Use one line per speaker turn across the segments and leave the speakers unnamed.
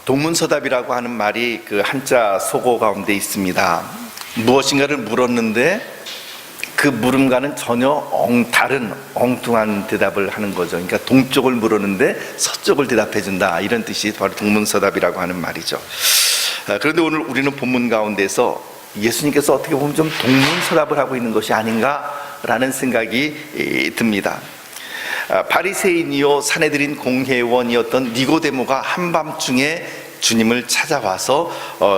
동문서답이라고 하는 말이 그 한자 속어 가운데 있습니다. 무엇인가를 물었는데 그 물음과는 전혀 다른 엉뚱한 대답을 하는 거죠. 그러니까 동쪽을 물었는데 서쪽을 대답해 준다, 이런 뜻이 바로 동문서답이라고 하는 말이죠. 그런데 오늘 우리는 본문 가운데서 예수님께서 어떻게 보면 좀 동문서답을 하고 있는 것이 아닌가라는 생각이 듭니다. 바리새인이요 사내들인 공회원이었던 니고데모가 한밤중에 주님을 찾아와서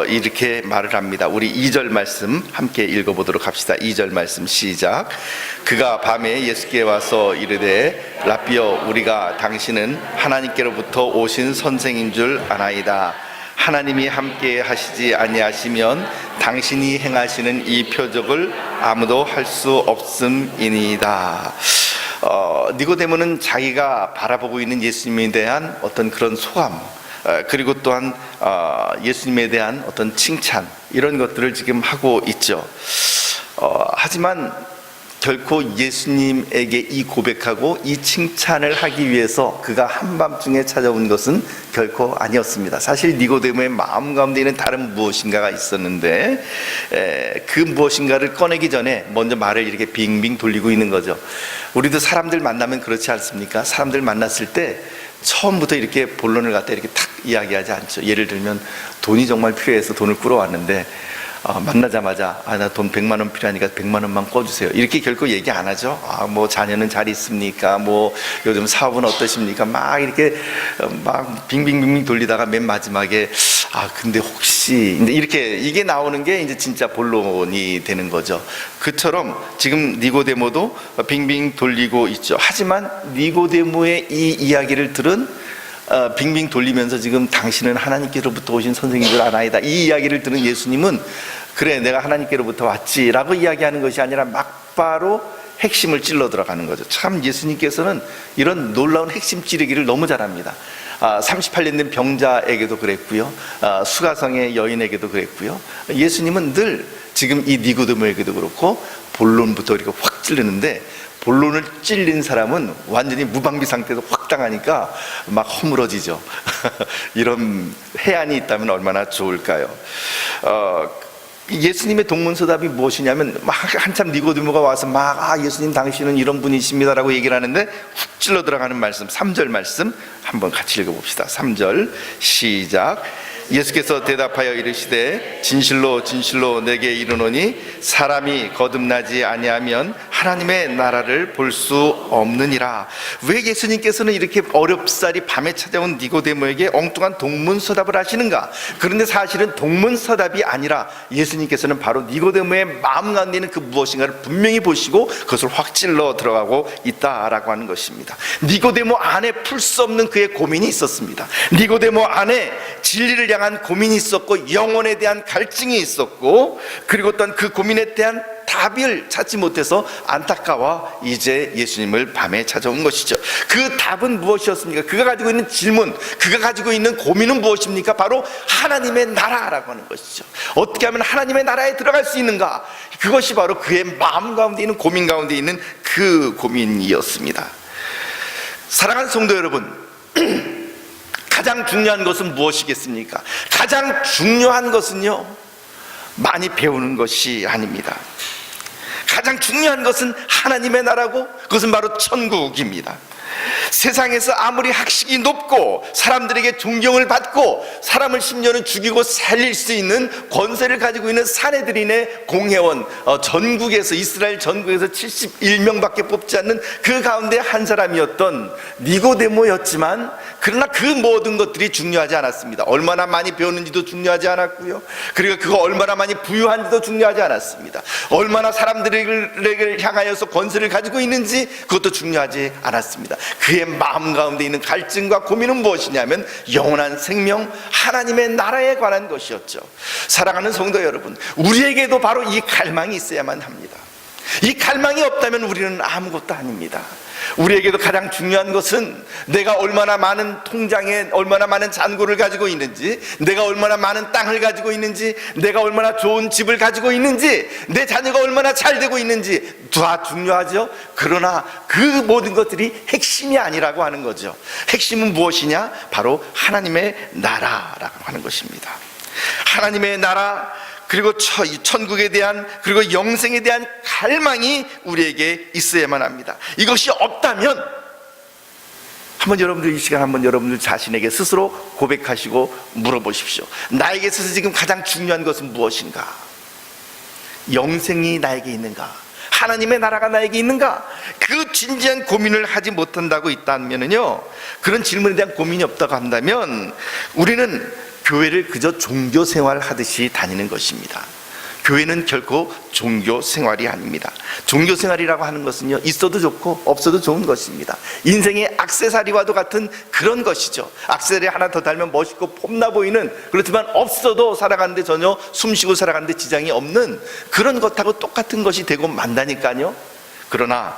이렇게 말을 합니다. 우리 2절 말씀 함께 읽어보도록 합시다. 2절 말씀 시작. 그가 밤에 예수께 와서 이르되 라삐여, 우리가 당신은 하나님께로부터 오신 선생인 줄 아나이다. 하나님이 함께 하시지 아니하시면 당신이 행하시는 이 표적을 아무도 할 수 없음이니이다. 니고데모는 자기가 바라보고 있는 예수님에 대한 어떤 그런 소감, 그리고 또한 예수님에 대한 어떤 칭찬, 이런 것들을 지금 하고 있죠. 하지만 결코 예수님에게 이 고백하고 이 칭찬을 하기 위해서 그가 한밤중에 찾아온 것은 결코 아니었습니다. 사실 니고데모의 마음 가운데에는 다른 무엇인가가 있었는데 그 무엇인가를 꺼내기 전에 먼저 말을 이렇게 빙빙 돌리고 있는 거죠. 우리도 사람들 만나면 그렇지 않습니까? 사람들 만났을 때 처음부터 이렇게 본론을 갖다 이렇게 탁 이야기하지 않죠. 예를 들면 돈이 정말 필요해서 돈을 끌어왔는데 만나자마자 나 돈 100만 원 필요하니까 100만 원만 꿔주세요, 이렇게 결코 얘기 안 하죠. 뭐 자녀는 잘 있습니까? 뭐 요즘 사업은 어떠십니까? 막 이렇게 막 빙빙빙빙 돌리다가 맨 마지막에 근데 혹시 이렇게 이게 나오는 게 이제 진짜 본론이 되는 거죠. 그처럼 지금 니고데모도 빙빙 돌리고 있죠. 하지만 니고데모의 이 이야기를 들은 빙빙 돌리면서 지금 당신은 하나님께로부터 오신 선생인 줄 아나이다, 이 이야기를 들은 예수님은 그래, 내가 하나님께로부터 왔지라고 이야기하는 것이 아니라 막바로 핵심을 찔러 들어가는 거죠. 참 예수님께서는 이런 놀라운 핵심 찌르기를 너무 잘합니다. 38년 된 병자에게도 그랬고요, 수가성의 여인에게도 그랬고요. 예수님은 늘 지금 이 니고데모에게도 그렇고 본론부터 이렇게 확 찌르는데, 본론을 찔린 사람은 완전히 무방비 상태에서 확 당하니까 막 허물어지죠. 이런 해안이 있다면 얼마나 좋을까요? 예수님의 동문서답이 무엇이냐면 막 한참 니고데모가 와서 막 예수님 당신은 이런 분이십니다라고 얘기를 하는데 훅 찔러 들어가는 말씀, 3절 말씀 한번 같이 읽어봅시다. 3절 시작. 예수께서 대답하여 이르시되 진실로 진실로 내게 이르노니 사람이 거듭나지 아니하면 하나님의 나라를 볼 수 없느니라. 왜 예수님께서는 이렇게 어렵사리 밤에 찾아온 니고데모에게 엉뚱한 동문서답을 하시는가? 그런데 사실은 동문서답이 아니라 예수님께서는 바로 니고데모의 마음 가운데 있는 그 무엇인가를 분명히 보시고 그것을 확 찔러 들어가고 있다라고 하는 것입니다. 니고데모 안에 풀 수 없는 그의 고민이 있었습니다. 니고데모 안에 진리를 향한 고민이 있었고 영혼에 대한 갈증이 있었고, 그리고 또한 그 고민에 대한 답을 찾지 못해서 안타까워 이제 예수님을 밤에 찾아온 것이죠. 그 답은 무엇이었습니까? 그가 가지고 있는 질문, 그가 가지고 있는 고민은 무엇입니까? 바로 하나님의 나라라고 하는 것이죠. 어떻게 하면 하나님의 나라에 들어갈 수 있는가? 그것이 바로 그의 마음 가운데 있는 고민 가운데 있는 그 고민이었습니다. 사랑하는 성도 여러분, 가장 중요한 것은 무엇이겠습니까? 가장 중요한 것은요, 많이 배우는 것이 아닙니다. 가장 중요한 것은 하나님의 나라고, 그것은 바로 천국입니다. 세상에서 아무리 학식이 높고 사람들에게 존경을 받고 사람을 심지어는 죽이고 살릴 수 있는 권세를 가지고 있는 사내들인의 공회원, 전국에서, 이스라엘 전국에서 71명밖에 뽑지 않는 그 가운데 한 사람이었던 니고데모였지만, 그러나 그 모든 것들이 중요하지 않았습니다. 얼마나 많이 배웠는지도 중요하지 않았고요, 그리고 그가 얼마나 많이 부유한지도 중요하지 않았습니다. 얼마나 사람들에게 향하여서 권세를 가지고 있는지 그것도 중요하지 않았습니다. 그의 마음 가운데 있는 갈증과 고민은 무엇이냐면 영원한 생명, 하나님의 나라에 관한 것이었죠. 사랑하는 성도 여러분, 우리에게도 바로 이 갈망이 있어야만 합니다. 이 갈망이 없다면 우리는 아무것도 아닙니다. 우리에게도 가장 중요한 것은 내가 얼마나 많은 통장에 얼마나 많은 잔고를 가지고 있는지, 내가 얼마나 많은 땅을 가지고 있는지, 내가 얼마나 좋은 집을 가지고 있는지, 내 자녀가 얼마나 잘 되고 있는지 다 중요하죠. 그러나 그 모든 것들이 핵심이 아니라고 하는 거죠. 핵심은 무엇이냐? 바로 하나님의 나라라고 하는 것입니다. 하나님의 나라, 그리고 천국에 대한, 그리고 영생에 대한 갈망이 우리에게 있어야만 합니다. 이것이 없다면 한번 여러분들 이 시간 한번 여러분들 자신에게 스스로 고백하시고 물어보십시오. 나에게 있어서 지금 가장 중요한 것은 무엇인가? 영생이 나에게 있는가? 하나님의 나라가 나에게 있는가? 그 진지한 고민을 하지 못한다고 있다면요, 그런 질문에 대한 고민이 없다고 한다면 우리는 교회를 그저 종교 생활 하듯이 다니는 것입니다. 교회는 결코 종교 생활이 아닙니다. 종교 생활이라고 하는 것은요, 있어도 좋고 없어도 좋은 것입니다. 인생의 액세서리와도 같은 그런 것이죠. 액세서리 하나 더 달면 멋있고 폼나 보이는, 그렇지만 없어도 살아가는데 전혀 숨쉬고 살아가는데 지장이 없는 그런 것하고 똑같은 것이 되고 만다니까요. 그러나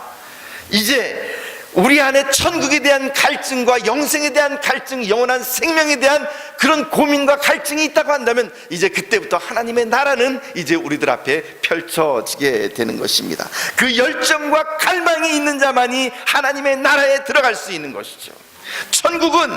이제 우리 안에 천국에 대한 갈증과 영생에 대한 갈증, 영원한 생명에 대한 그런 고민과 갈증이 있다고 한다면 이제 그때부터 하나님의 나라는 이제 우리들 앞에 펼쳐지게 되는 것입니다. 그 열정과 갈망이 있는 자만이 하나님의 나라에 들어갈 수 있는 것이죠. 천국은,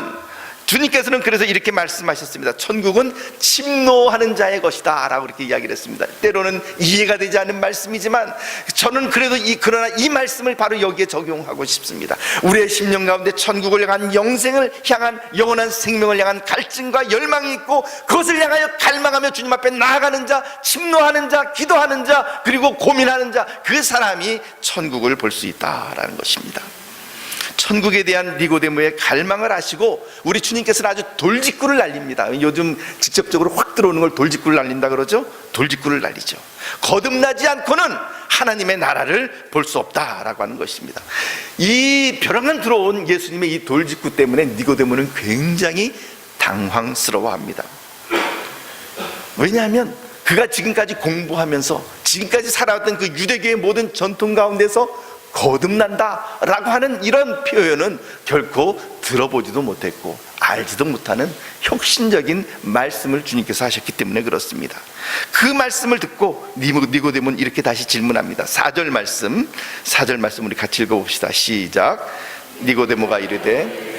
주님께서는 그래서 이렇게 말씀하셨습니다. 천국은 침노하는 자의 것이다 라고 이렇게 이야기를 했습니다. 때로는 이해가 되지 않는 말씀이지만 저는 그래도 그러나 이 말씀을 바로 여기에 적용하고 싶습니다. 우리의 심령 가운데 천국을 향한, 영생을 향한, 영원한 생명을 향한 갈증과 열망이 있고, 그것을 향하여 갈망하며 주님 앞에 나아가는 자, 침노하는 자, 기도하는 자, 그리고 고민하는 자, 그 사람이 천국을 볼 수 있다라는 것입니다. 천국에 대한 니고데모의 갈망을 하시고, 우리 주님께서는 아주 돌직구를 날립니다. 요즘 직접적으로 확 들어오는 걸 돌직구를 날린다 그러죠. 돌직구를 날리죠. 거듭나지 않고는 하나님의 나라를 볼 수 없다라고 하는 것입니다. 이 벼랑간 들어온 예수님의 이 돌직구 때문에 니고데모는 굉장히 당황스러워합니다. 왜냐하면 그가 지금까지 공부하면서 지금까지 살아왔던 그 유대교의 모든 전통 가운데서 거듭난다 라고 하는 이런 표현은 결코 들어보지도 못했고 알지도 못하는 혁신적인 말씀을 주님께서 하셨기 때문에 그렇습니다. 그 말씀을 듣고 니고데모는 이렇게 다시 질문합니다. 4절 말씀 우리 같이 읽어봅시다. 시작. 니고데모가 이르되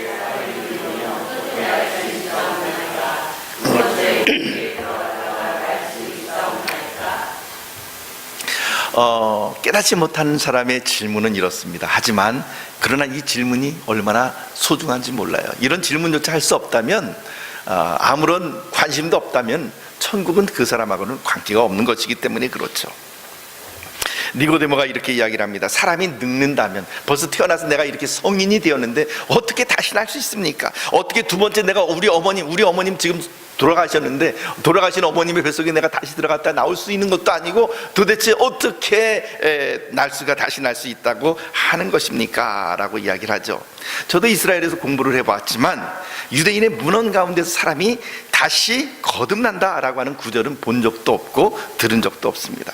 깨닫지 못하는 사람의 질문은 이렇습니다. 하지만 그러나 이 질문이 얼마나 소중한지 몰라요. 이런 질문조차 할 수 없다면, 아무런 관심도 없다면 천국은 그 사람하고는 관계가 없는 것이기 때문에 그렇죠. 니고데모가 이렇게 이야기를 합니다. 사람이 늙는다면, 벌써 태어나서 내가 이렇게 성인이 되었는데 어떻게 다시 날 수 있습니까? 어떻게 두 번째 내가 우리 어머님 지금 돌아가셨는데 돌아가신 어머님의 뱃속에 내가 다시 들어갔다 나올 수 있는 것도 아니고 도대체 어떻게 다시 날 수 있다고 하는 것입니까? 라고 이야기를 하죠. 저도 이스라엘에서 공부를 해봤지만 유대인의 문헌 가운데서 사람이 다시 거듭난다 라고 하는 구절은 본 적도 없고 들은 적도 없습니다.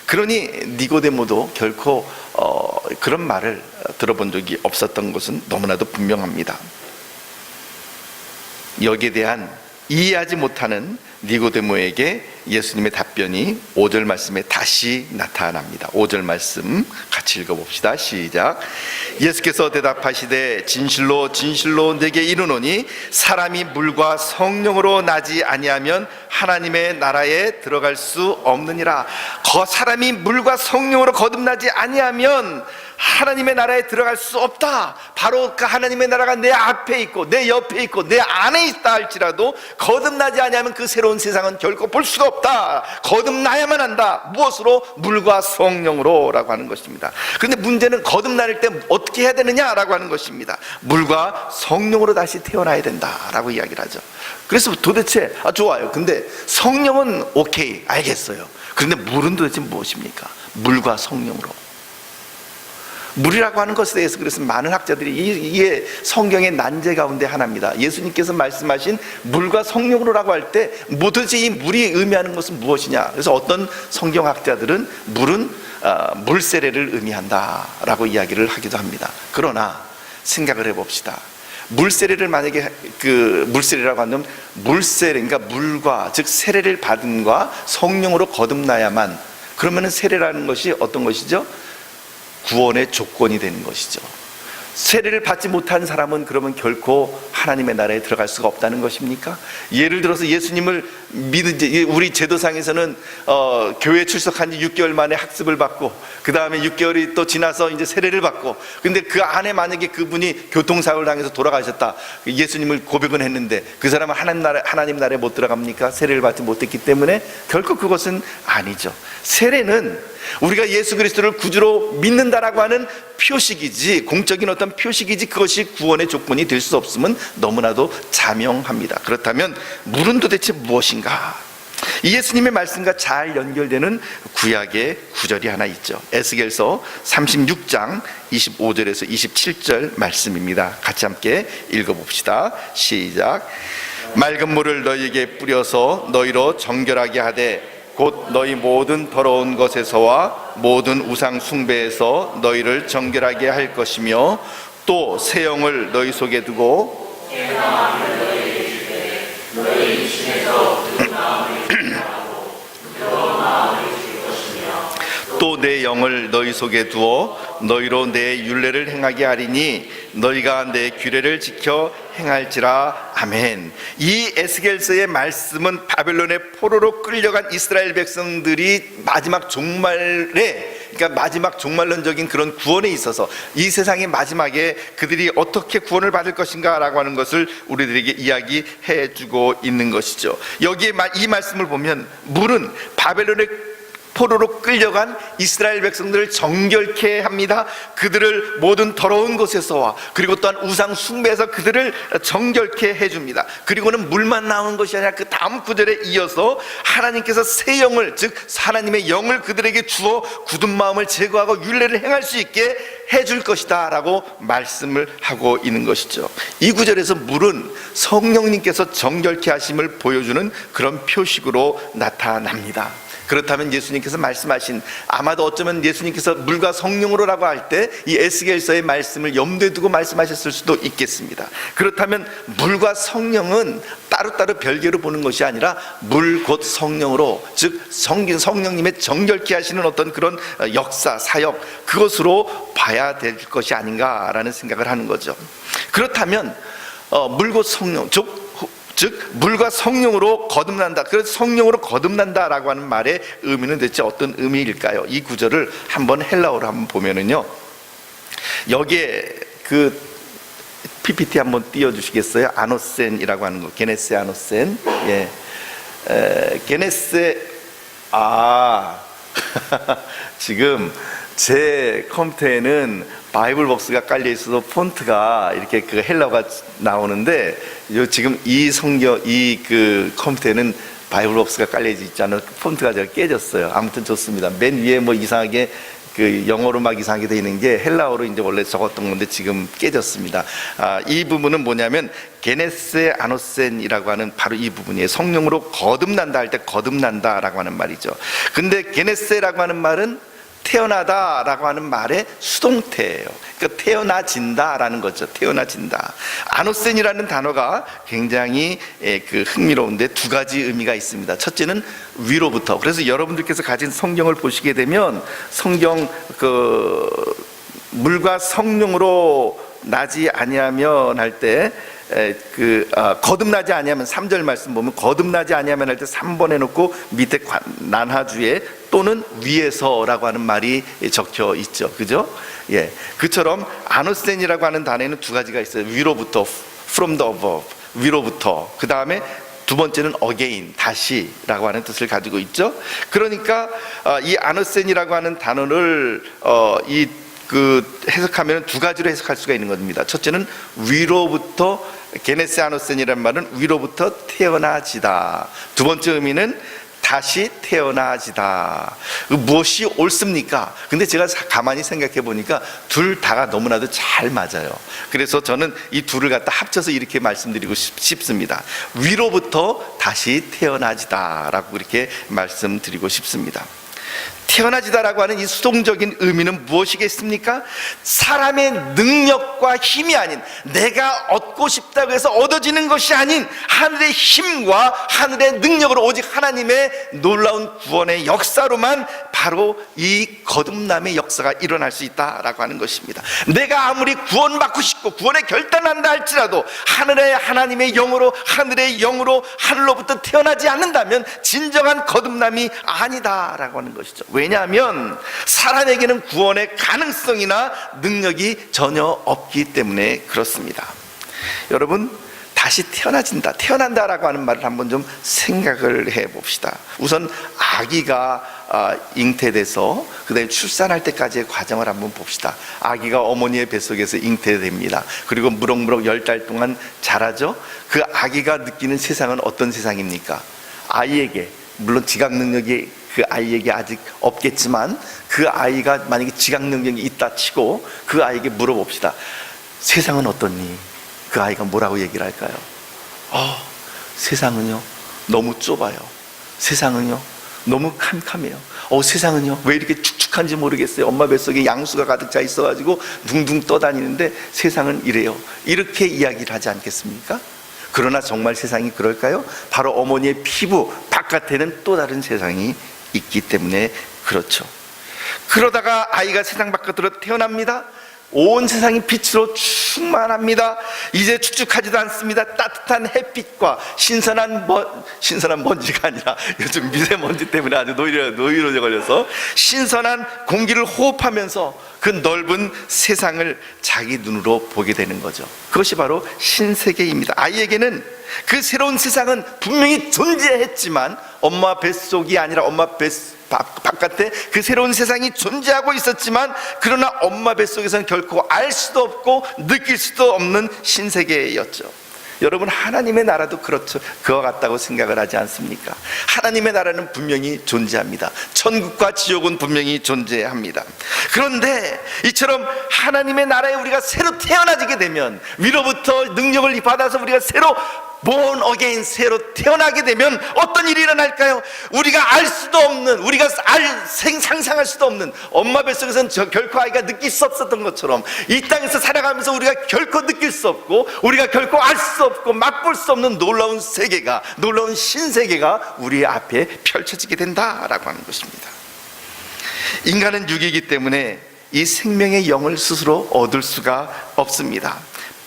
그러니 니고데모도 결코 그런 말을 들어본 적이 없었던 것은 너무나도 분명합니다. 여기에 대한 이해하지 못하는 니고데모에게 예수님의 답변이 5절 말씀에 다시 나타납니다. 5절 말씀 같이 읽어봅시다. 시작. 예수께서 대답하시되 진실로 진실로 내게 이르노니 사람이 물과 성령으로 나지 아니하면 하나님의 나라에 들어갈 수 없느니라. 사람이 물과 성령으로 거듭나지 아니하면 하나님의 나라에 들어갈 수 없다. 바로 그 하나님의 나라가 내 앞에 있고 내 옆에 있고 내 안에 있다 할지라도 거듭나지 아니하면 그 새로운 세상은 결코 볼 수가 없다. 거듭나야만 한다. 무엇으로? 물과 성령으로 라고 하는 것입니다. 그런데 문제는 거듭날 때 어떻게 해야 되느냐라고 하는 것입니다. 물과 성령으로 다시 태어나야 된다라고 이야기를 하죠. 그래서 도대체 좋아요. 근데 성령은 오케이, 알겠어요. 그런데 물은 도대체 무엇입니까? 물과 성령으로. 물이라고 하는 것에 대해서 그래서 많은 학자들이 이게 성경의 난제 가운데 하나입니다. 예수님께서 말씀하신 물과 성령으로라고 할 때 도대체 이 물이 의미하는 것은 무엇이냐. 그래서 어떤 성경학자들은 물은 물세례를 의미한다라고 이야기를 하기도 합니다. 그러나 생각을 해봅시다. 물세례를 만약에 물세례라고 하면 물세례, 그러니까 물과 즉 세례를 받음과 성령으로 거듭나야만, 그러면은 세례라는 것이 어떤 것이죠? 구원의 조건이 되는 것이죠. 세례를 받지 못한 사람은 그러면 결코 하나님의 나라에 들어갈 수가 없다는 것입니까? 예를 들어서 예수님을 믿은 우리 제도상에서는 교회 출석한 지 6개월 만에 학습을 받고 그 다음에 6개월이 또 지나서 이제 세례를 받고, 근데 그 안에 만약에 그분이 교통사고를 당해서 돌아가셨다, 예수님을 고백은 했는데 그 사람은 하나님 나라에 못 들어갑니까? 세례를 받지 못했기 때문에? 결코 그것은 아니죠. 세례는 우리가 예수 그리스도를 구주로 믿는다라고 하는 표식이지, 공적인 어떤 표식이지, 그것이 구원의 조건이 될 수 없음은 너무나도 자명합니다. 그렇다면 물은 도대체 무엇인가? 이 예수님의 말씀과 잘 연결되는 구약의 구절이 하나 있죠. 에스겔서 36장 25절에서 27절 말씀입니다. 같이 함께 읽어봅시다. 시작. 맑은 물을 너희에게 뿌려서 너희로 정결하게 하되 곧 너희 모든 더러운 것에서와 모든 우상 숭배에서 너희를 정결하게 할 것이며, 또 새 영을 너희 속에 두고 또 내 영을 너희 속에 두어 너희로 내 율례를 행하게 하리니 너희가 내 규례를 지켜 행할지라. 아멘. 이 에스겔서의 말씀은 바벨론의 포로로 끌려간 이스라엘 백성들이 마지막 종말에, 그러니까 마지막 종말론적인 그런 구원에 있어서 이 세상의 마지막에 그들이 어떻게 구원을 받을 것인가 라고 하는 것을 우리들에게 이야기해 주고 있는 것이죠. 여기에 이 말씀을 보면 물은 바벨론의 포로로 끌려간 이스라엘 백성들을 정결케 합니다. 그들을 모든 더러운 곳에서와 그리고 또한 우상 숭배에서 그들을 정결케 해줍니다. 그리고는 물만 나오는 것이 아니라 그 다음 구절에 이어서 하나님께서 새 영을, 즉 하나님의 영을 그들에게 주어 굳은 마음을 제거하고 율례를 행할 수 있게 해줄 것이다 라고 말씀을 하고 있는 것이죠. 이 구절에서 물은 성령님께서 정결케 하심을 보여주는 그런 표식으로 나타납니다. 그렇다면 예수님께서 말씀하신, 아마도 어쩌면 예수님께서 물과 성령으로라고 할 때 이 에스겔서의 말씀을 염두에 두고 말씀하셨을 수도 있겠습니다. 그렇다면 물과 성령은 따로따로 별개로 보는 것이 아니라 물 곧 성령으로, 즉 성령님의 정결케 하시는 어떤 그런 역사, 사역, 그것으로 봐야 될 것이 아닌가라는 생각을 하는 거죠. 그렇다면 물 곧 성령, 즉 물과 성령으로 거듭난다, 그래서 성령으로 거듭난다라고 하는 말의 의미는 대체 어떤 의미일까요? 이 구절을 한번 헬라어로 한번 보면은요, 여기에 그 PPT 한번 띄워주시겠어요? 아노센이라고 하는 거, 게네세 아노센. 예, 게네세. 지금 제 컴퓨터에는 바이블 복스가 깔려 있어서 폰트가 이렇게 그 헬라어가 나오는데, 지금 이 성경, 그 컴퓨터에는 바이블 복스가 깔려 있지 않아서 폰트가 제가 깨졌어요. 아무튼 좋습니다. 맨 위에 뭐 이상하게 그 영어로 막 이상하게 되어 있는 게 헬라어로 이제 원래 적었던 건데 지금 깨졌습니다. 이 부분은 뭐냐면 게네세 아노센이라고 하는 바로 이 부분이에요. 성령으로 거듭난다 할 때 거듭난다라고 하는 말이죠. 근데 게네세라고 하는 말은 태어나다라고 하는 말의 수동태예요. 그러니까 태어나진다라는 거죠. 태어나진다. 아노센이라는 단어가 굉장히 그 흥미로운데 두 가지 의미가 있습니다. 첫째는 위로부터. 그래서 여러분들께서 가진 성경을 보시게 되면 성경 물과 성령으로 나지 아니하면 할 때 거듭나지 아니하면, 3절 말씀 보면 거듭나지 아니하면 할 때 3번에 놓고 밑에 난하주에 또는 위에서라고 하는 말이 적혀 있죠. 그죠? 예. 그처럼 아노센이라고 하는 단어에는 두 가지가 있어요. 위로부터, from the above, 위로부터. 그 다음에 두 번째는 again, 다시라고 하는 뜻을 가지고 있죠. 그러니까 이 아노센이라고 하는 단어를 해석하면 두 가지로 해석할 수가 있는 겁니다. 첫째는 위로부터, 게네세 아노센이라는 말은 위로부터 태어나지다. 두 번째 의미는 다시 태어나지다. 무엇이 옳습니까? 근데 제가 가만히 생각해 보니까 둘 다가 너무나도 잘 맞아요. 그래서 저는 이 둘을 갖다 합쳐서 이렇게 말씀드리고 싶습니다. 위로부터 다시 태어나지다 라고 이렇게 말씀드리고 싶습니다. 태어나지다라고 하는 이 수동적인 의미는 무엇이겠습니까? 사람의 능력과 힘이 아닌, 내가 얻고 싶다고 해서 얻어지는 것이 아닌 하늘의 힘과 하늘의 능력으로 오직 하나님의 놀라운 구원의 역사로만 바로 이 거듭남의 역사가 일어날 수 있다라고 하는 것입니다. 내가 아무리 구원받고 싶고 구원에 결단한다 할지라도 하나님의 영으로, 하늘의 영으로 하늘로부터 태어나지 않는다면 진정한 거듭남이 아니다라고 하는 것이죠. 왜냐하면 사람에게는 구원의 가능성이나 능력이 전혀 없기 때문에 그렇습니다. 여러분, 다시 태어난다라고 하는 말을 한번 좀 생각을 해봅시다. 우선 아기가 잉태돼서 그 다음에 출산할 때까지의 과정을 한번 봅시다. 아기가 어머니의 뱃속에서 잉태됩니다. 그리고 무럭무럭 10달 동안 자라죠. 그 아기가 느끼는 세상은 어떤 세상입니까? 아이에게, 물론 지각 능력이 그 아이에게 아직 없겠지만, 그 아이가 만약에 지각 능력이 있다 치고 그 아이에게 물어봅시다. 세상은 어떻니? 그 아이가 뭐라고 얘기를 할까요? 세상은요 너무 좁아요. 세상은요 너무 캄캄해요. 세상은요 왜 이렇게 축축한지 모르겠어요. 엄마 뱃속에 양수가 가득 차 있어가지고 둥둥 떠다니는데 세상은 이래요. 이렇게 이야기를 하지 않겠습니까? 그러나 정말 세상이 그럴까요? 바로 어머니의 피부 바깥에는 또 다른 세상이 있기 때문에 그렇죠. 그러다가 아이가 세상 바깥으로 태어납니다. 온 세상이 빛으로 충만합니다. 이제 축축하지도 않습니다. 따뜻한 햇빛과 신선한 먼지가 아니라 요즘 미세먼지 때문에 아주 노이로제 걸려서 신선한 공기를 호흡하면서 그 넓은 세상을 자기 눈으로 보게 되는 거죠. 그것이 바로 신세계입니다. 아이에게는 그 새로운 세상은 분명히 존재했지만 엄마 뱃속이 아니라 엄마 바깥에 그 새로운 세상이 존재하고 있었지만, 그러나 엄마 뱃속에서는 결코 알 수도 없고 느낄 수도 없는 신세계였죠. 여러분, 하나님의 나라도 그렇죠. 그와 같다고 생각을 하지 않습니까? 하나님의 나라는 분명히 존재합니다. 천국과 지옥은 분명히 존재합니다. 그런데 이처럼 하나님의 나라에 우리가 새로 태어나지게 되면, 위로부터 능력을 받아서 우리가 새로 born again, 새로 태어나게 되면 어떤 일이 일어날까요? 우리가 알 수도 없는, 우리가 상상할 수도 없는, 엄마 뱃속에서는 결코 아이가 느낄 수 없었던 것처럼 이 땅에서 살아가면서 우리가 결코 느낄 수 없고 우리가 결코 알 수 없고 맛볼 수 없는 놀라운 세계가, 놀라운 신세계가 우리 앞에 펼쳐지게 된다라고 하는 것입니다. 인간은 육이기 때문에 이 생명의 영을 스스로 얻을 수가 없습니다.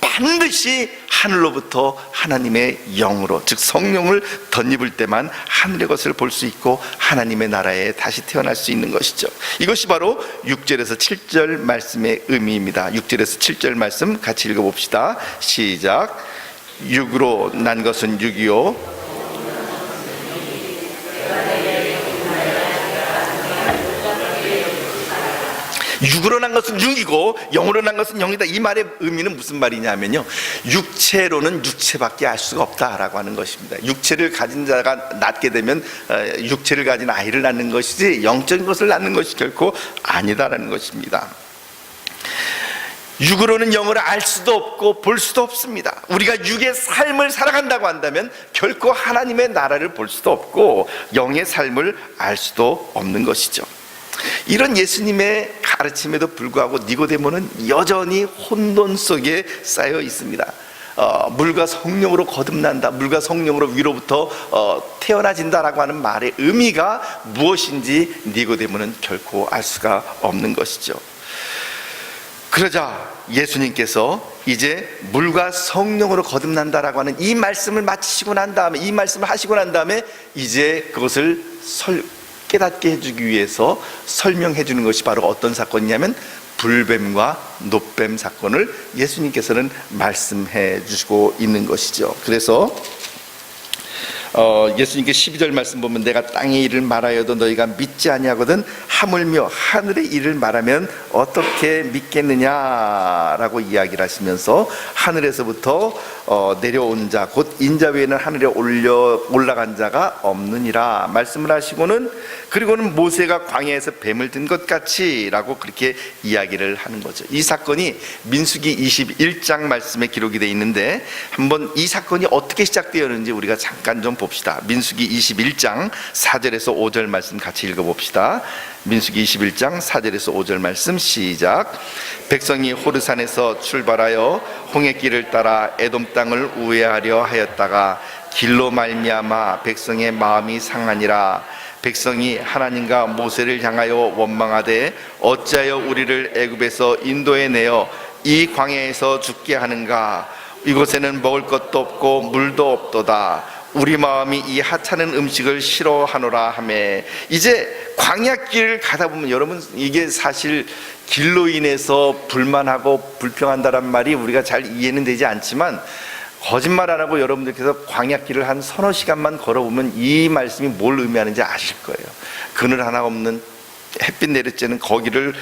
반드시 하늘로부터 하나님의 영으로, 즉 성령을 덧입을 때만 하늘의 것을 볼 수 있고 하나님의 나라에 다시 태어날 수 있는 것이죠. 이것이 바로 6절에서 7절 말씀의 의미입니다. 6절에서 7절 말씀 같이 읽어봅시다. 시작. 육으로 난 것은 육이요 육으로 난 것은 육이고 영으로 난 것은 영이다. 이 말의 의미는 무슨 말이냐면요, 육체로는 육체밖에 알 수가 없다라고 하는 것입니다. 육체를 가진 자가 낳게 되면 육체를 가진 아이를 낳는 것이지 영적인 것을 낳는 것이 결코 아니다라는 것입니다. 육으로는 영을 알 수도 없고 볼 수도 없습니다. 우리가 육의 삶을 살아간다고 한다면 결코 하나님의 나라를 볼 수도 없고 영의 삶을 알 수도 없는 것이죠. 이런 예수님의 가르침에도 불구하고 니고데모는 여전히 혼돈 속에 쌓여 있습니다. 물과 성령으로 거듭난다, 물과 성령으로 위로부터 태어나진다라고 하는 말의 의미가 무엇인지 니고데모는 결코 알 수가 없는 것이죠. 그러자 예수님께서 이제 물과 성령으로 거듭난다라고 하는 이 말씀을 마치시고 난 다음에, 이 말씀을 하시고 난 다음에 이제 그것을 깨닫게 해주기 위해서 설명해 주는 것이 바로 어떤 사건이냐면 불뱀과 노뱀 사건을 예수님께서는 말씀해 주시고 있는 것이죠. 그래서 예수님께 12절 말씀 보면 내가 땅의 일을 말하여도 너희가 믿지 아니하거든 하물며 하늘의 일을 말하면 어떻게 믿겠느냐라고 이야기를 하시면서 하늘에서부터 내려온 자 곧 인자 외에는 하늘에 올라간 자가 없느니라 말씀을 하시고는, 그리고는 모세가 광야에서 뱀을 든 것 같이 라고 그렇게 이야기를 하는 거죠. 이 사건이 민수기 21장 말씀에 기록이 되어 있는데 한번 이 사건이 어떻게 시작되었는지 우리가 잠깐 좀 봅시다. 민수기 21장 4절에서 5절 말씀 같이 읽어봅시다. 민수기 21장 4절에서 5절 말씀 시작. 백성이 호르산에서 출발하여 홍해길을 따라 에돔 땅을 우회하려 하였다가 길로 말미암아 백성의 마음이 상하니라. 백성이 하나님과 모세를 향하여 원망하되 어찌하여 우리를 애굽에서 인도해 내어 이 광야에서 죽게 하는가. 이곳에는 먹을 것도 없고 물도 없도다. 우리 마음이 이 하찮은 음식을 싫어하노라 하매. 이제 광야길을 가다 보면 여러분, 이게 사실 길로 인해서 불만하고 불평한다란 말이 우리가 잘 이해는 되지 않지만, 거짓말 안 하고 여러분들께서 광야길을 한 서너 시간만 걸어보면 이 말씀이 뭘 의미하는지 아실 거예요. 그늘 하나 없는 햇빛 내리쬐는 거기를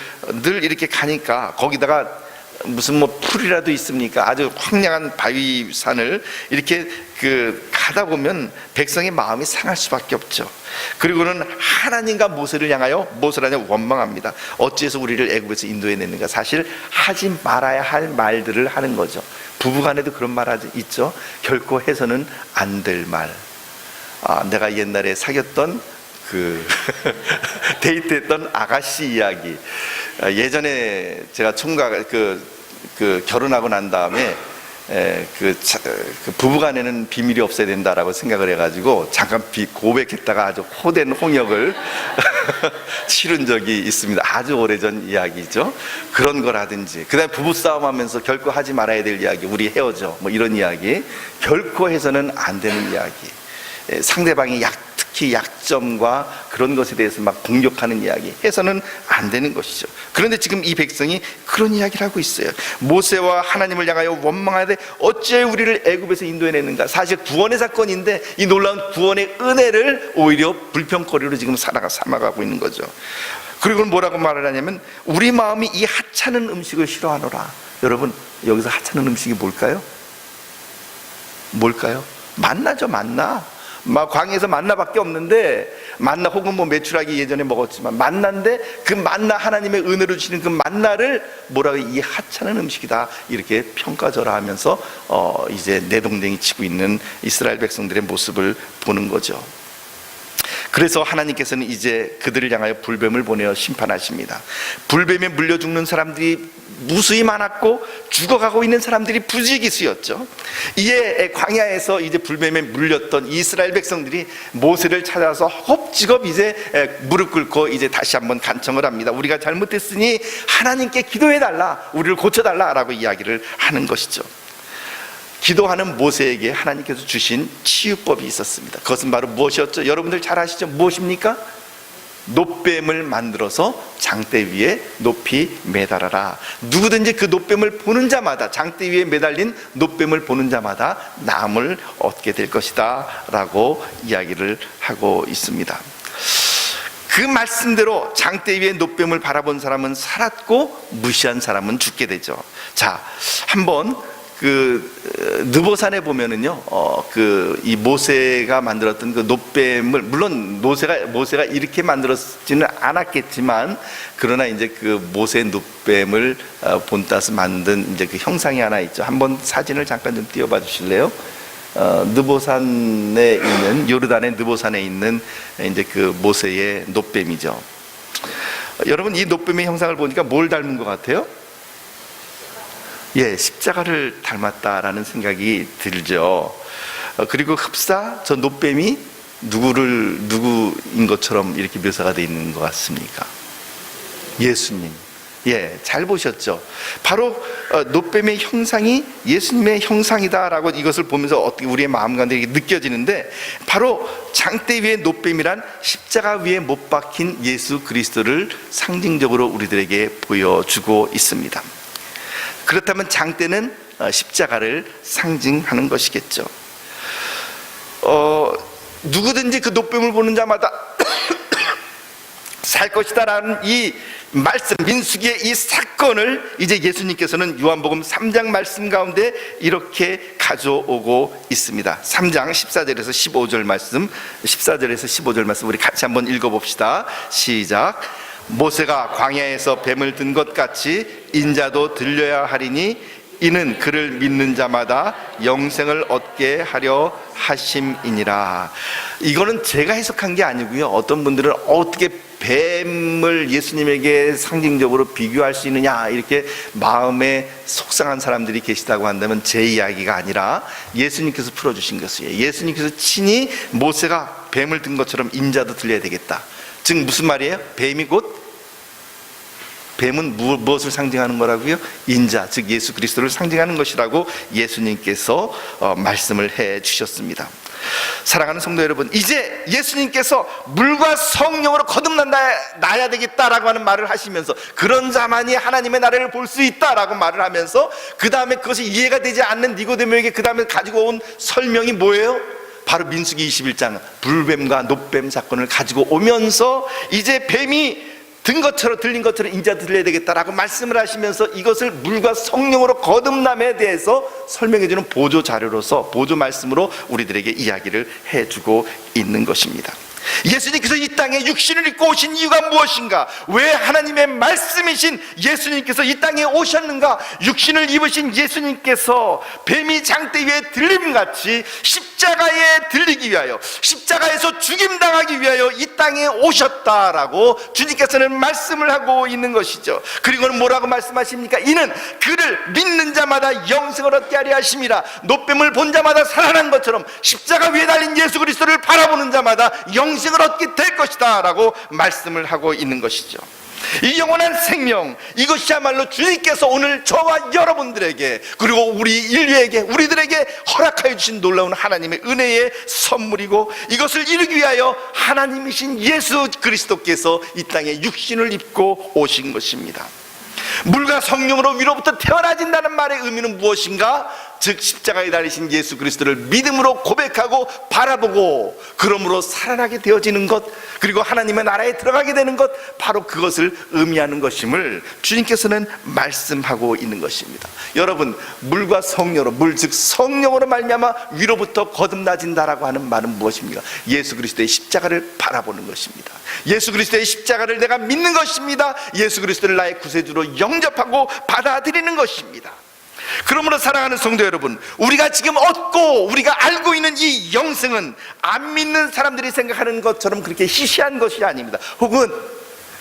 늘 이렇게 가니까, 거기다가 무슨 뭐 풀이라도 있습니까? 아주 황량한 바위산을 이렇게 가다 보면 백성의 마음이 상할 수밖에 없죠. 그리고는 하나님과 모세를 향하여 원망합니다. 어찌해서 우리를 애굽에서 인도해 냈는가. 사실 하지 말아야 할 말들을 하는 거죠. 부부간에도 그런 말 있죠. 결코 해서는 안 될 말. 내가 옛날에 사귀었던 데이트했던 아가씨 이야기. 예전에 제가 총각 결혼하고 난 다음에 부부간에는 비밀이 없어야 된다라고 생각을 해가지고 잠깐 고백했다가 아주 호된 홍역을 치른 적이 있습니다. 아주 오래전 이야기죠. 그런 거라든지, 그 다음에 부부싸움하면서 결코 하지 말아야 될 이야기, 우리 헤어져, 뭐 이런 이야기, 결코 해서는 안 되는 이야기, 상대방이 특히 약점과 그런 것에 대해서 막 공격하는 이야기, 해서는 안 되는 것이죠. 그런데 지금 이 백성이 그런 이야기를 하고 있어요. 모세와 하나님을 향하여 원망하되 어찌 우리를 애굽에서 인도해냈는가. 사실 구원의 사건인데 이 놀라운 구원의 은혜를 오히려 불평거리로 지금 삼아가고 있는 거죠. 그리고 뭐라고 말을 하냐면 우리 마음이 이 하찮은 음식을 싫어하노라. 여러분, 여기서 하찮은 음식이 뭘까요? 만나죠. 만나. 광야에서 만나밖에 없는데, 만나 혹은 뭐 메추라기 예전에 먹었지만 만나인데, 그 만나, 하나님의 은혜로 주시는 그 만나를 뭐라고, 이 하찮은 음식이다, 이렇게 평가절하하면서 이제 내동댕이 치고 있는 이스라엘 백성들의 모습을 보는 거죠. 그래서 하나님께서는 이제 그들을 향하여 불뱀을 보내어 심판하십니다. 불뱀에 물려 죽는 사람들이 무수히 많았고 죽어가고 있는 사람들이 부지기수였죠. 이에 광야에서 이제 불뱀에 물렸던 이스라엘 백성들이 모세를 찾아서 허겁지겁 이제 무릎 꿇고 이제 다시 한번 간청을 합니다. 우리가 잘못했으니 하나님께 기도해달라, 우리를 고쳐달라라고 이야기를 하는 것이죠. 기도하는 모세에게 하나님께서 주신 치유법이 있었습니다. 그것은 바로 무엇이었죠? 여러분들 잘 아시죠? 무엇입니까? 놋뱀을 만들어서 장대 위에 높이 매달아라. 누구든지 그 놋뱀을 보는 자마다, 장대 위에 매달린 놋뱀을 보는 자마다 나음을 얻게 될 것이다 라고 이야기를 하고 있습니다. 그 말씀대로 장대 위에 놋뱀을 바라본 사람은 살았고 무시한 사람은 죽게 되죠. 자, 한번 느보산에 보면은요, 이 모세가 만들었던 그 놋뱀을, 물론 모세가 이렇게 만들었지는 않았겠지만, 그러나 이제 그 모세 놋뱀을 본따서 만든 이제 그 형상이 하나 있죠. 한번 사진을 잠깐 좀 띄워봐 주실래요? 느보산에 있는, 요르단의 느보산에 있는 이제 그 모세의 놋뱀이죠. 여러분, 이 놋뱀의 형상을 보니까 뭘 닮은 것 같아요? 십자가를 닮았다라는 생각이 들죠. 그리고 흡사, 저 놋뱀이 누구인 것처럼 이렇게 묘사가 되어 있는 것 같습니까? 예수님. 잘 보셨죠? 바로 놋뱀의 형상이 예수님의 형상이다라고 이것을 보면서 어떻게 우리의 마음 가운데 느껴지는데, 바로 장대 위의 놋뱀이란 십자가 위에 못 박힌 예수 그리스도를 상징적으로 우리들에게 보여주고 있습니다. 그렇다면 장대는 십자가를 상징하는 것이겠죠. 누구든지 그 놋뱀을 보는 자마다 살 것이다 라는 이 말씀, 민수기의 이 사건을 이제 예수님께서는 요한복음 3장 말씀 가운데 이렇게 가져오고 있습니다. 3장 14절에서 15절 말씀, 14절에서 15절 말씀 우리 같이 한번 읽어봅시다. 시작. 모세가 광야에서 뱀을 든 것 같이 인자도 들려야 하리니 이는 그를 믿는 자마다 영생을 얻게 하려 하심이니라. 이거는 제가 해석한 게 아니고요, 어떤 분들은 어떻게 뱀을 예수님에게 상징적으로 비교할 수 있느냐, 이렇게 마음에 속상한 사람들이 계시다고 한다면 제 이야기가 아니라 예수님께서 풀어주신 것이에요. 예수님께서 친히 모세가 뱀을 든 것처럼 인자도 들려야 되겠다. 즉 무슨 말이에요? 뱀은 무엇을 상징하는 거라고요? 인자, 즉 예수 그리스도를 상징하는 것이라고 예수님께서 말씀을 해 주셨습니다. 사랑하는 성도 여러분, 이제 예수님께서 물과 성령으로 거듭나야 되겠다라고 하는 말을 하시면서, 그런 자만이 하나님의 나라를 볼 수 있다라고 말을 하면서, 그 다음에 그것이 이해가 되지 않는 니고데모에게 그 다음에 가지고 온 설명이 뭐예요? 바로 민수기 21장 불뱀과 노뱀 사건을 가지고 오면서, 이제 뱀이 들린 것처럼 인자 들려야 되겠다라고 말씀을 하시면서 이것을 물과 성령으로 거듭남에 대해서 설명해주는 보조 자료로서, 보조 말씀으로 우리들에게 이야기를 해주고 있는 것입니다. 예수님께서 이 땅에 육신을 입고 오신 이유가 무엇인가? 왜 하나님의 말씀이신 예수님께서 이 땅에 오셨는가? 육신을 입으신 예수님께서 뱀이 장대 위에 들림같이 십자가에 들리기 위하여, 십자가에서 죽임당하기 위하여 이 땅에 오셨다라고 주님께서는 말씀을 하고 있는 것이죠. 그리고는 뭐라고 말씀하십니까? 이는 그를 믿는 자마다 영생을 얻게 하려 하심이라. 노뱀을 본 자마다 살아난 것처럼 십자가 위에 달린 예수 그리스도를 바라보는 자마다 영생을 얻게 될 것이다 라고 말씀을 하고 있는 것이죠. 이 영원한 생명, 이것이야말로 주님께서 오늘 저와 여러분들에게, 그리고 우리 인류에게, 우리들에게 허락하여 주신 놀라운 하나님의 은혜의 선물이고, 이것을 이루기 위하여 하나님이신 예수 그리스도께서 이 땅에 육신을 입고 오신 것입니다. 물과 성령으로 위로부터 태어나진다는 말의 의미는 무엇인가? 즉 십자가에 달리신 예수 그리스도를 믿음으로 고백하고 바라보고, 그러므로 살아나게 되어지는 것, 그리고 하나님의 나라에 들어가게 되는 것, 바로 그것을 의미하는 것임을 주님께서는 말씀하고 있는 것입니다. 여러분, 물과 성령으로, 물 즉 성령으로 말미암아 위로부터 거듭나진다라고 하는 말은 무엇입니까? 예수 그리스도의 십자가를 바라보는 것입니다. 예수 그리스도의 십자가를 내가 믿는 것입니다. 예수 그리스도를 나의 구세주로 영접하고 받아들이는 것입니다. 그러므로 사랑하는 성도 여러분, 우리가 지금 얻고 우리가 알고 있는 이 영생은 안 믿는 사람들이 생각하는 것처럼 그렇게 시시한 것이 아닙니다. 혹은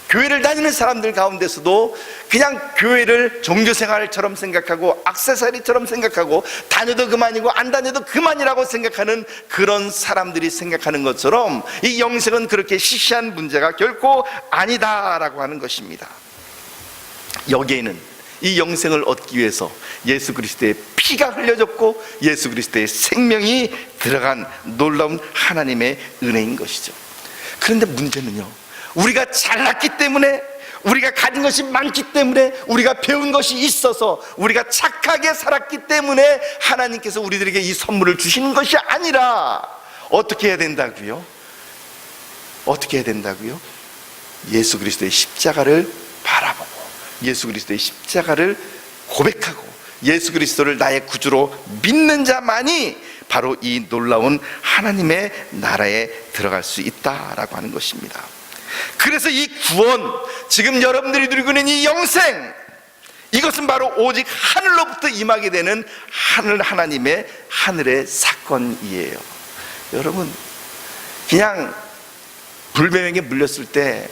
교회를 다니는 사람들 가운데서도 그냥 교회를 종교생활처럼 생각하고 액세서리처럼 생각하고, 다녀도 그만이고 안 다녀도 그만이라고 생각하는 그런 사람들이 생각하는 것처럼 이 영생은 그렇게 시시한 문제가 결코 아니다라고 하는 것입니다. 여기에는 이 영생을 얻기 위해서 예수 그리스도의 피가 흘려졌고 예수 그리스도의 생명이 들어간 놀라운 하나님의 은혜인 것이죠. 그런데 문제는요, 우리가 잘났기 때문에, 우리가 가진 것이 많기 때문에, 우리가 배운 것이 있어서, 우리가 착하게 살았기 때문에 하나님께서 우리들에게 이 선물을 주시는 것이 아니라 어떻게 해야 된다고요? 어떻게 해야 된다고요? 예수 그리스도의 십자가를 바라보고 예수 그리스도의 십자가를 고백하고 예수 그리스도를 나의 구주로 믿는 자만이 바로 이 놀라운 하나님의 나라에 들어갈 수 있다라고 하는 것입니다. 그래서 이 구원, 지금 여러분들이 누리고 있는 이 영생, 이것은 바로 오직 하늘로부터 임하게 되는 하나님의 하늘의 사건이에요. 여러분, 그냥 불뱀에게 물렸을 때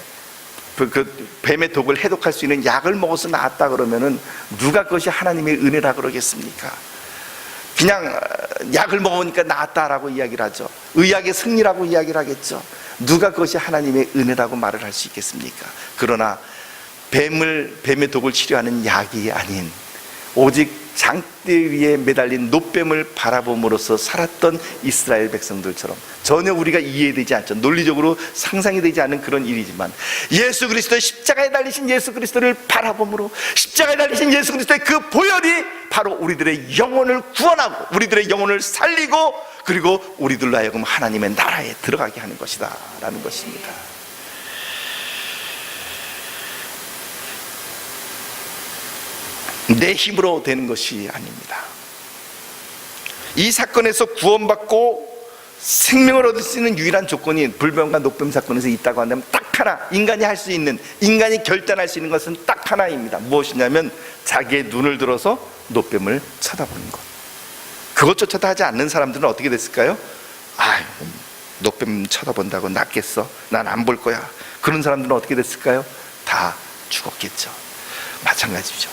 그 뱀의 독을 해독할 수 있는 약을 먹어서 나았다 그러면은 누가 그것이 하나님의 은혜라 그러겠습니까? 그냥 약을 먹으니까 나았다라고 이야기를 하죠. 의학의 승리라고 이야기를 하겠죠. 누가 그것이 하나님의 은혜라고 말을 할 수 있겠습니까? 그러나 뱀의 독을 치료하는 약이 아닌, 오직 장대 위에 매달린 노뱀을 바라봄으로써 살았던 이스라엘 백성들처럼, 전혀 우리가 이해되지 않죠. 논리적으로 상상이 되지 않는 그런 일이지만, 예수 그리스도의 십자가에 달리신 예수 그리스도를 바라봄으로, 십자가에 달리신 예수 그리스도의 그 보혈이 바로 우리들의 영혼을 구원하고 우리들의 영혼을 살리고, 그리고 우리들로 하여금 하나님의 나라에 들어가게 하는 것이다 라는 것입니다. 내 힘으로 되는 것이 아닙니다. 이 사건에서 구원받고 생명을 얻을 수 있는 유일한 조건이 불뱀과 노뱀 사건에서 있다고 한다면 딱 하나, 인간이 할 수 있는, 인간이 결단할 수 있는 것은 딱 하나입니다. 무엇이냐면 자기의 눈을 들어서 노뱀을 쳐다보는 것. 그것조차도 하지 않는 사람들은 어떻게 됐을까요? 노뱀 쳐다본다고 낫겠어? 난 안 볼 거야. 그런 사람들은 어떻게 됐을까요? 다 죽었겠죠. 마찬가지죠.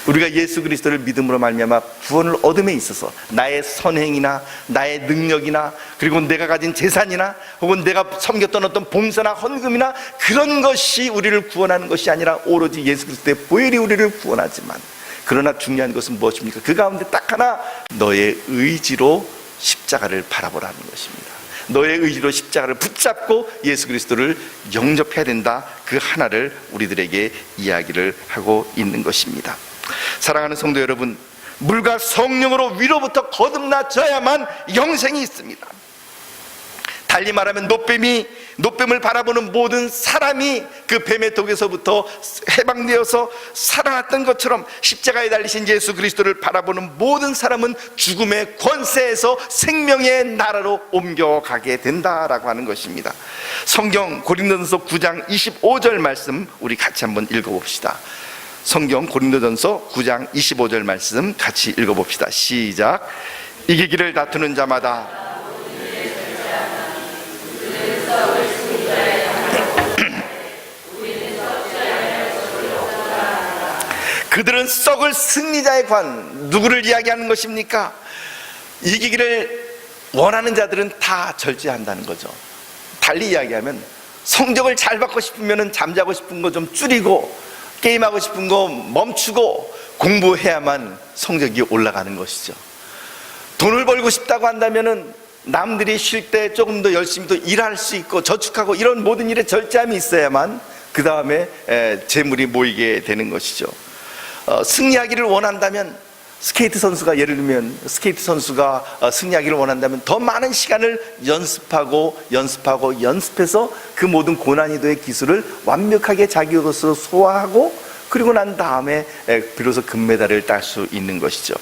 우리가 예수 그리스도를 믿음으로 말미암아 구원을 얻음에 있어서 나의 선행이나 나의 능력이나 그리고 내가 가진 재산이나 혹은 내가 섬겼던 어떤 봉사나 헌금이나 그런 것이 우리를 구원하는 것이 아니라 오로지 예수 그리스도의 보혈이 우리를 구원하지만, 그러나 중요한 것은 무엇입니까? 그 가운데 딱 하나, 너의 의지로 십자가를 바라보라는 것입니다. 너의 의지로 십자가를 붙잡고 예수 그리스도를 영접해야 된다. 그 하나를 우리들에게 이야기를 하고 있는 것입니다. 사랑하는 성도 여러분, 물과 성령으로 위로부터 거듭나져야만 영생이 있습니다. 달리 말하면 노뱀을 바라보는 모든 사람이 그 뱀의 독에서부터 해방되어서 살아났던 것처럼 십자가에 달리신 예수 그리스도를 바라보는 모든 사람은 죽음의 권세에서 생명의 나라로 옮겨가게 된다라고 하는 것입니다. 성경 고린도전서 9장 25절 말씀 우리 같이 한번 읽어봅시다. 성경 고린도전서 9장 25절 말씀 같이 읽어봅시다. 시작. 이기기를 다투는 자마다 그들은 썩을 승리자의 관. 누구를 이야기하는 것입니까? 이기기를 원하는 자들은 다 절제한다는 거죠. 달리 이야기하면 성적을 잘 받고 싶으면 잠자고 싶은 거 좀 줄이고 게임하고 싶은 거 멈추고 공부해야만 성적이 올라가는 것이죠. 돈을 벌고 싶다고 한다면은 남들이 쉴 때 조금 더 열심히 또 일할 수 있고 저축하고 이런 모든 일에 절제함이 있어야만 그 다음에 재물이 모이게 되는 것이죠. 승리하기를 원한다면 스케이트 선수가 예를 들면 스케이트 선수가 승리하기를 원한다면 더 많은 시간을 연습해서 그 모든 고난이도의 기술을 완벽하게 자기로서 소화하고 그리고 난 다음에 비로소 금메달을 딸 수 있는 것이죠.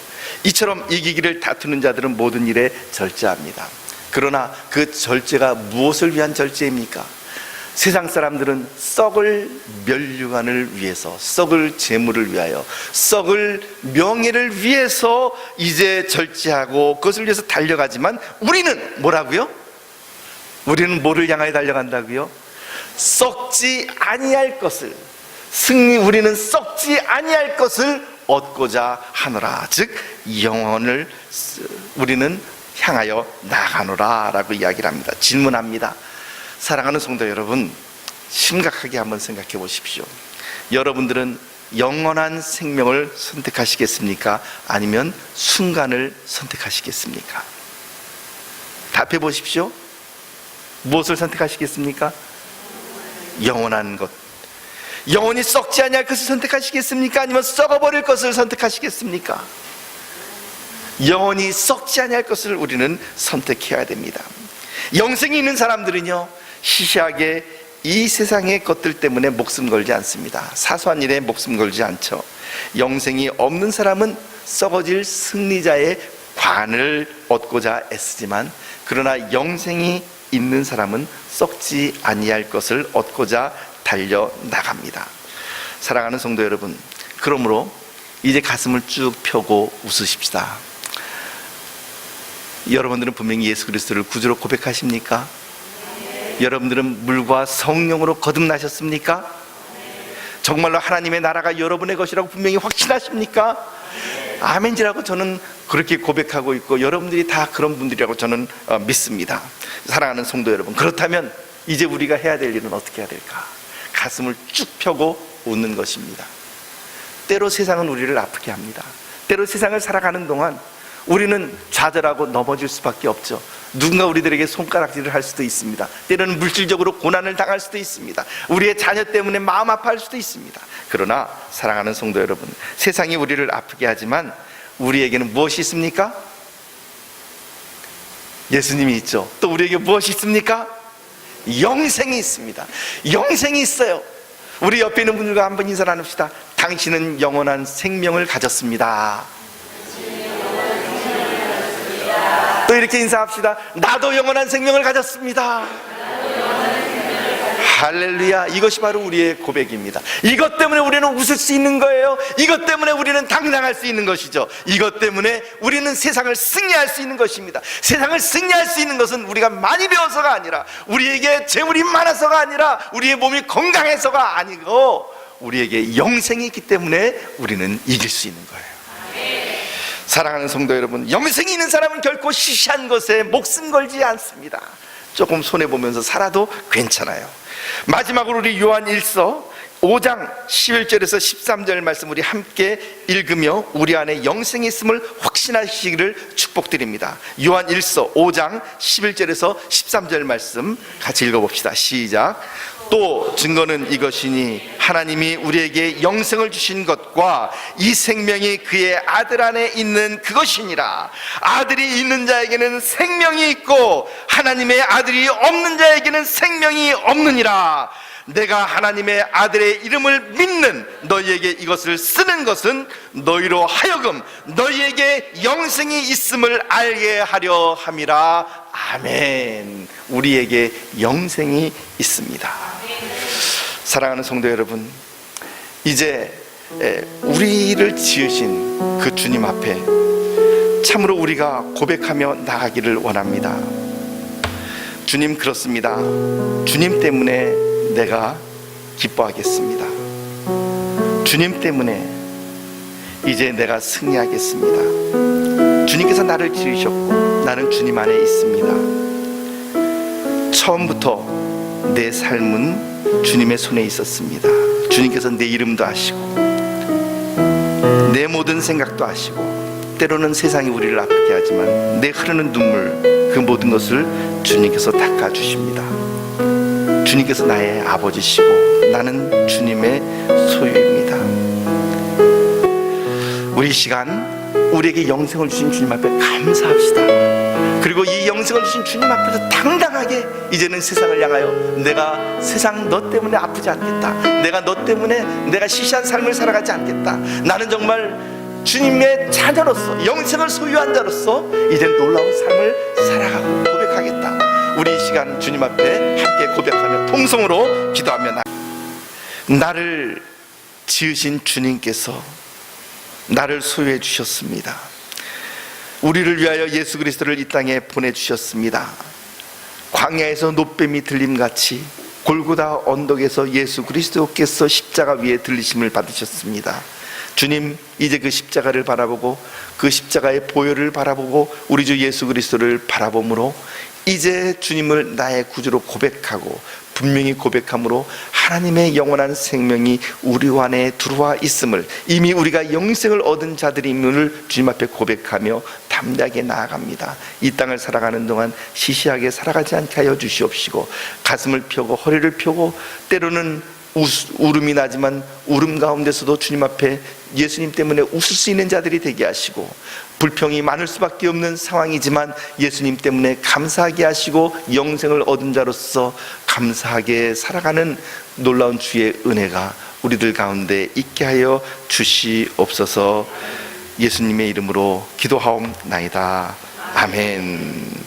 이처럼 이기기를 다투는 자들은 모든 일에 절제합니다. 그러나 그 절제가 무엇을 위한 절제입니까? 세상 사람들은 썩을 면류관을 위해서, 썩을 재물을 위하여, 썩을 명예를 위해서 이제 절제하고 그것을 위해서 달려가지만 우리는 뭐라고요? 우리는 뭐를 향하여 달려간다고요? 썩지 아니할 것을, 우리는 썩지 아니할 것을 얻고자 하노라. 즉 영혼을 우리는 향하여 나가노라 라고 이야기를 합니다. 질문합니다. 사랑하는 성도 여러분, 심각하게 한번 생각해 보십시오. 여러분들은 영원한 생명을 선택하시겠습니까? 아니면 순간을 선택하시겠습니까? 답해 보십시오. 무엇을 선택하시겠습니까? 영원한 것. 영원히 썩지 아니할 것을 선택하시겠습니까? 아니면 썩어버릴 것을 선택하시겠습니까? 영원히 썩지 아니할 것을 우리는 선택해야 됩니다. 영생이 있는 사람들은요, 시시하게 이 세상의 것들 때문에 목숨 걸지 않습니다. 사소한 일에 목숨 걸지 않죠. 영생이 없는 사람은 썩어질 승리자의 관을 얻고자 애쓰지만, 그러나 영생이 있는 사람은 썩지 아니할 것을 얻고자 달려나갑니다. 사랑하는 성도 여러분, 그러므로 이제 가슴을 쭉 펴고 웃으십시다. 여러분들은 분명히 예수 그리스도를 구주로 고백하십니까? 여러분들은 물과 성령으로 거듭나셨습니까? 정말로 하나님의 나라가 여러분의 것이라고 분명히 확신하십니까? 아멘이라고 저는 그렇게 고백하고 있고 여러분들이 다 그런 분들이라고 저는 믿습니다. 사랑하는 성도 여러분, 그렇다면 이제 우리가 해야 될 일은 어떻게 해야 될까? 가슴을 쭉 펴고 웃는 것입니다. 때로 세상은 우리를 아프게 합니다. 때로 세상을 살아가는 동안 우리는 좌절하고 넘어질 수밖에 없죠. 누군가 우리들에게 손가락질을 할 수도 있습니다. 때로는 물질적으로 고난을 당할 수도 있습니다. 우리의 자녀 때문에 마음 아파할 수도 있습니다. 그러나 사랑하는 성도 여러분, 세상이 우리를 아프게 하지만 우리에게는 무엇이 있습니까? 예수님이 있죠. 또 우리에게 무엇이 있습니까? 영생이 있습니다. 영생이 있어요. 우리 옆에 있는 분들과 한번 인사 나눕시다. 당신은 영원한 생명을 가졌습니다. 또 이렇게 인사합시다. 나도 영원한 생명을 가졌습니다. 할렐루야. 이것이 바로 우리의 고백입니다. 이것 때문에 우리는 웃을 수 있는 거예요. 이것 때문에 우리는 당당할 수 있는 것이죠. 이것 때문에 우리는 세상을 승리할 수 있는 것입니다. 세상을 승리할 수 있는 것은 우리가 많이 배워서가 아니라, 우리에게 재물이 많아서가 아니라, 우리의 몸이 건강해서가 아니고, 우리에게 영생이 있기 때문에 우리는 이길 수 있는 거예요. 사랑하는 성도 여러분, 영생이 있는 사람은 결코 시시한 것에 목숨 걸지 않습니다. 조금 손해보면서 살아도 괜찮아요. 마지막으로 우리 요한 1서 5장 11절에서 13절 말씀 우리 함께 읽으며 우리 안에 영생이 있음을 확신하시기를 축복드립니다. 요한 1서 5장 11절에서 13절 말씀 같이 읽어봅시다. 시작. 또 증거는 이것이니 하나님이 우리에게 영생을 주신 것과 이 생명이 그의 아들 안에 있는 그것이니라. 아들이 있는 자에게는 생명이 있고 하나님의 아들이 없는 자에게는 생명이 없느니라. 내가 하나님의 아들의 이름을 믿는 너희에게 이것을 쓰는 것은 너희로 하여금 너희에게 영생이 있음을 알게 하려 함이라. 아멘. 우리에게 영생이 있습니다. 사랑하는 성도 여러분, 이제 우리를 지으신 그 주님 앞에 참으로 우리가 고백하며 나가기를 원합니다. 주님, 그렇습니다. 주님 때문에 내가 기뻐하겠습니다. 주님 때문에 이제 내가 승리하겠습니다. 주님께서 나를 지으셨고 나는 주님 안에 있습니다. 처음부터 내 삶은 주님의 손에 있었습니다. 주님께서 내 이름도 아시고 내 모든 생각도 아시고, 때로는 세상이 우리를 아프게 하지만 내 흐르는 눈물, 그 모든 것을 주님께서 닦아주십니다. 주님께서 나의 아버지시고 나는 주님의 소유입니다. 우리 이 시간 우리에게 영생을 주신 주님 앞에 감사합시다. 그리고 이 영생을 주신 주님 앞에서 당당하게 이제는 세상을 향하여 내가 세상 너 때문에 아프지 않겠다. 내가 너 때문에 내가 시시한 삶을 살아가지 않겠다. 나는 정말 주님의 자녀로서, 영생을 소유한 자로서 이제 놀라운 삶을 살아가고 고백하겠다. 우리 이 시간 주님 앞에 함께 고백하며 통성으로 기도하며 나를 지으신 주님께서 나를 소유해 주셨습니다. 우리를 위하여 예수 그리스도를 이 땅에 보내주셨습니다. 광야에서 노뱀이 들림같이 골고다 언덕에서 예수 그리스도께서 십자가 위에 들리심을 받으셨습니다. 주님, 이제 그 십자가를 바라보고 그 십자가의 보혈을 바라보고 우리 주 예수 그리스도를 바라봄으로 이제 주님을 나의 구주로 고백하고 분명히 고백함으로 하나님의 영원한 생명이 우리 안에 들어와 있음을, 이미 우리가 영생을 얻은 자들임을 주님 앞에 고백하며 담대하게 나아갑니다. 이 땅을 살아가는 동안 시시하게 살아가지 않게 하여 주시옵시고, 가슴을 펴고 허리를 펴고 때로는 울음이 나지만 울음 가운데서도 주님 앞에 예수님 때문에 웃을 수 있는 자들이 되게 하시고, 불평이 많을 수밖에 없는 상황이지만 예수님 때문에 감사하게 하시고 영생을 얻은 자로서 감사하게 살아가는 놀라운 주의 은혜가 우리들 가운데 있게 하여 주시옵소서. 예수님의 이름으로 기도하옵나이다. 아멘.